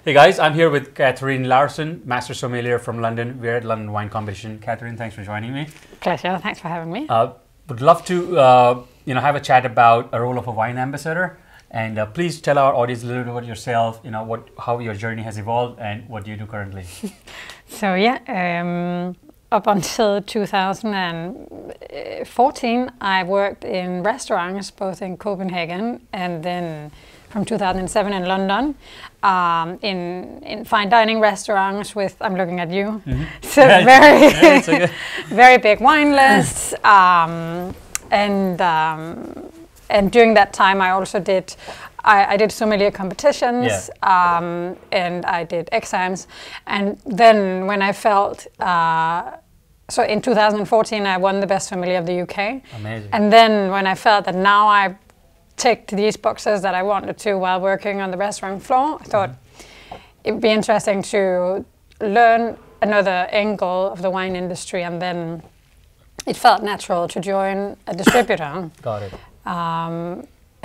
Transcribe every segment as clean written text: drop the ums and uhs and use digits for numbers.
Hey guys, I'm here with Kathrine Larsen, Master Sommelier from London. We're at London Wine Competition. Kathrine, thanks for joining me. Pleasure. Thanks for having me. Would love to have a chat about a role of a wine ambassador. And please tell our audience a little bit about yourself, how your journey has evolved and what do you do currently. So yeah, up until 2014, I worked in restaurants, both in Copenhagen and then from 2007 in London, in fine dining restaurants with, I'm looking at you, so very big wine lists. And during that time, I also did, I did sommelier competitions, and I did exams. And then when I felt, so in 2014, I won the best sommelier of the UK. Amazing. And then when I felt that now I ticked these boxes that I wanted to while working on the restaurant floor, I thought it would be interesting to learn another angle of the wine industry, and then it felt natural to join a distributor. Got it.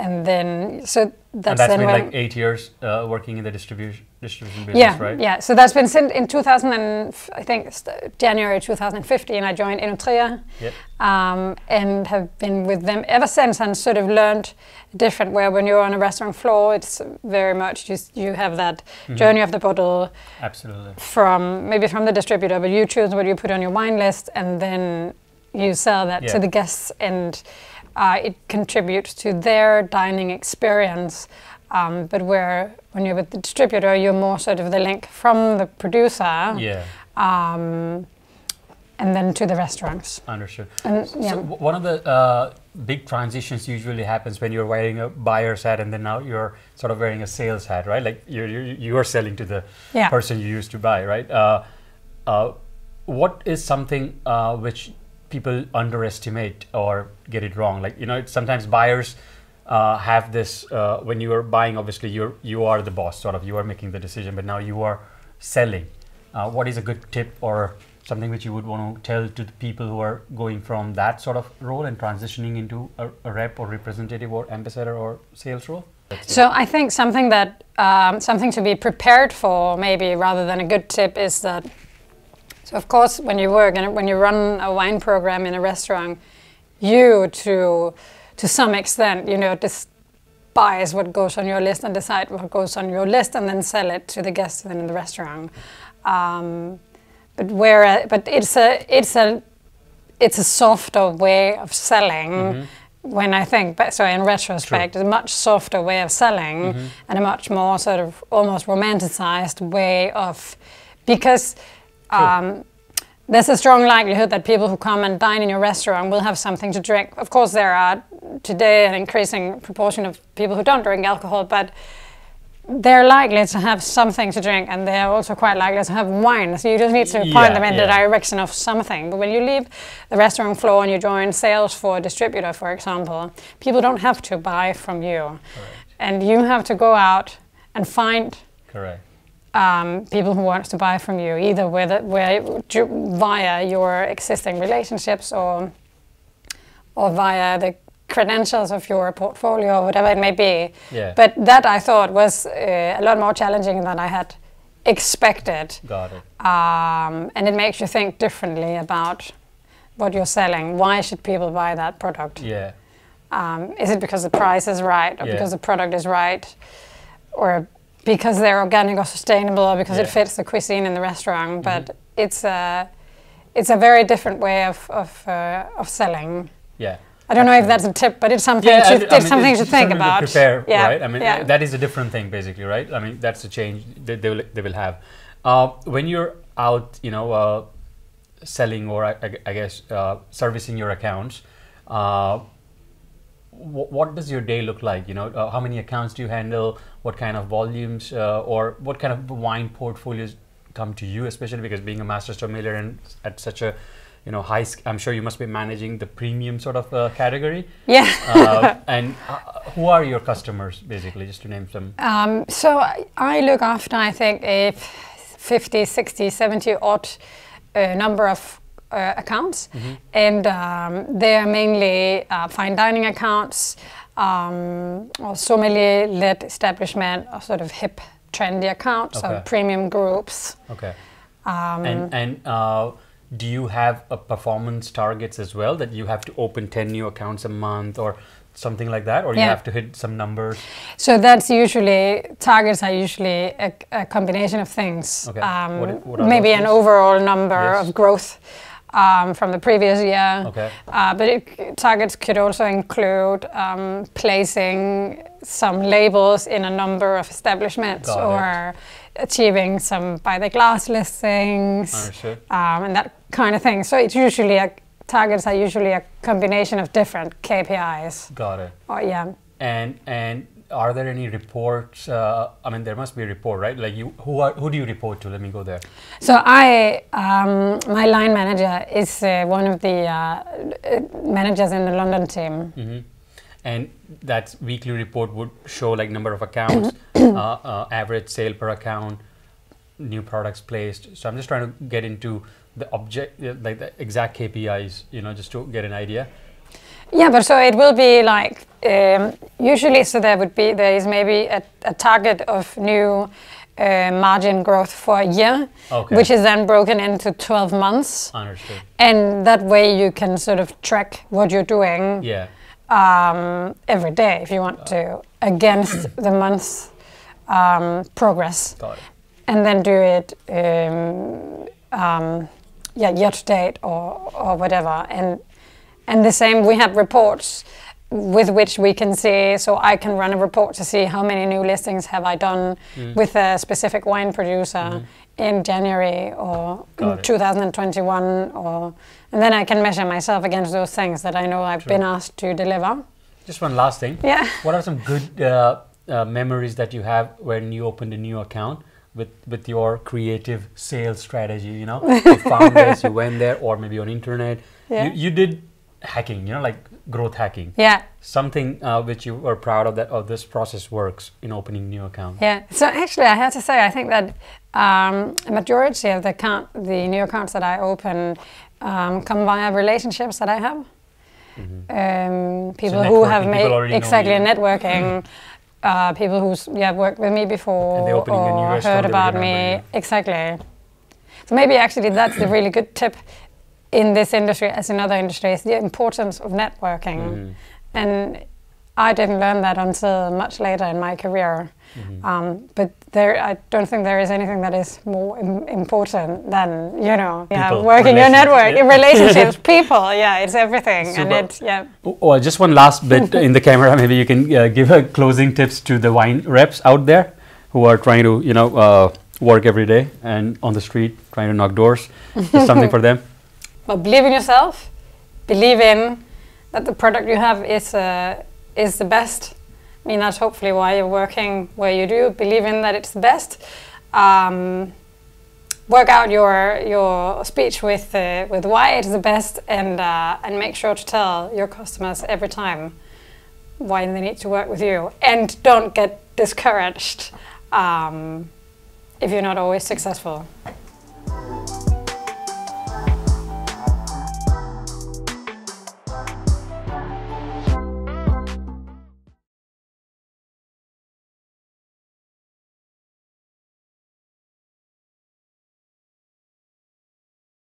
And then, so that's been when, like 8 years working in the distribution business, right? Yeah. So that's been since in 2000, and I think January 2015, I joined Enotria, and have been with them ever since, and sort of learned different. Where when you're on a restaurant floor, it's very much you have that journey of the bottle. Absolutely. Maybe from the distributor, but you choose what you put on your wine list, and then you sell that to the guests, and it contributes to their dining experience. But when you're with the distributor, you're more sort of the link from the producer, and then to the restaurants. Understood. And, so one of the big transitions usually happens when you're wearing a buyer's hat, and then now you're sort of wearing a sales hat, right? Like you're selling to the person you used to buy, right? What is something which people underestimate or get it wrong? Like, sometimes buyers have this, when you are buying, obviously you are the boss, sort of, you are making the decision, but now you are selling. What is a good tip or something which you would want to tell to the people who are going from that sort of role and transitioning into a rep or representative or ambassador or sales role? So I think something that, something to be prepared for, maybe rather than a good tip, is that, so of course, when you work and when you run a wine program in a restaurant, you to some extent, despise what goes on your list and decide what goes on your list and then sell it to the guests in the restaurant. But it's a softer way of selling. When I think, so in retrospect, it's a much softer way of selling and a much more sort of almost romanticized way of, because there's a strong likelihood that people who come and dine in your restaurant will have something to drink. Of course, there are today an increasing proportion of people who don't drink alcohol, but they're likely to have something to drink, and they're also quite likely to have wine. So you just need to point them in the direction of something. But when you leave the restaurant floor and you join sales for a distributor, for example, people don't have to buy from you. Correct. And you have to go out and find people who want to buy from you, either via your existing relationships or via the credentials of your portfolio, or whatever it may be. But that, I thought, was a lot more challenging than I had expected. Got it. And it makes you think differently about what you're selling. Why should people buy that product? Is it because the price is right, or because the product is right, or because they're organic or sustainable, or because it fits the cuisine in the restaurant? But it's a very different way of selling. I don't know if that's a tip, but it's something something to think about. Prepare, right? I mean, that is a different thing, basically, right? I mean, that's a change that they will have. When you're out, selling, or I guess servicing your accounts, what does your day look like? How many accounts do you handle? What kind of volumes, or what kind of wine portfolios come to you, especially because being a master sommelier and at such a high, I'm sure you must be managing the premium sort of category. And who are your customers, basically, just to name some? So I look after, I think, a 50, 60, 70 odd number of accounts, and they are mainly fine dining accounts, or sommelier-led establishment, or sort of hip trendy accounts, Okay. so premium groups. Okay. And do you have a performance targets as well, that you have to open 10 new accounts a month or something like that, or you have to hit some numbers? So that's usually, targets are usually a combination of things. Okay. What are maybe those an things? overall number Yes. of growth from the previous year. Okay. But targets could also include placing some labels in a number of establishments, Got or achieving some by the glass listings, Understood. and that kind of thing. So it's usually targets are usually a combination of different KPIs. Got it. Oh yeah. And are there any reports? I mean, there must be a report, right? Like who do you report to? Let me go there. So my line manager is one of the managers in the London team. Mm-hmm. And that weekly report would show like number of accounts, average sale per account, new products placed. So I'm just trying to get into the like the exact KPIs, just to get an idea. Yeah, but so it will be like usually. So there is maybe a target of new margin growth for a year, Okay. which is then broken into 12 months. Understood. And that way you can sort of track what you're doing. Yeah. Every day, if you want to, against the month's progress. Got it. And then do it year to date or whatever. And the same, we have reports with which we can see, so I can run a report to see how many new listings have I done with a specific wine producer in January or Got it. 2021, and then I can measure myself against those things that I know I've been asked to deliver. Just one last thing. Yeah. What are some good memories that you have when you opened a new account with your creative sales strategy? You found this, you went there, or maybe on internet. Yeah. You did hacking, like growth hacking. Yeah. Something which you were proud of this process works in opening new accounts. Yeah. So actually, I have to say, I think that a majority of the new accounts that I open come via relationships that I have. People who have made exactly networking. People who's worked with me before And they're opening a new or restaurant, heard they about remember me. you. Exactly. So maybe actually that's the really good tip in this industry, as in other industries, the importance of networking. And I didn't learn that until much later in my career. But I don't think there is anything that is more important than People, working your network, yeah. relationships, people. Yeah, it's everything. Super. And it's Oh, just one last bit in the camera. Maybe you can give a closing tips to the wine reps out there who are trying to work every day and on the street trying to knock doors. Just something for them. Well, believe in yourself. Believe in that the product you have is the best. I mean, that's hopefully why you're working where you do. Believe in that it's the best. Work out your speech with why it's the best, and make sure to tell your customers every time why they need to work with you. And don't get discouraged if you're not always successful.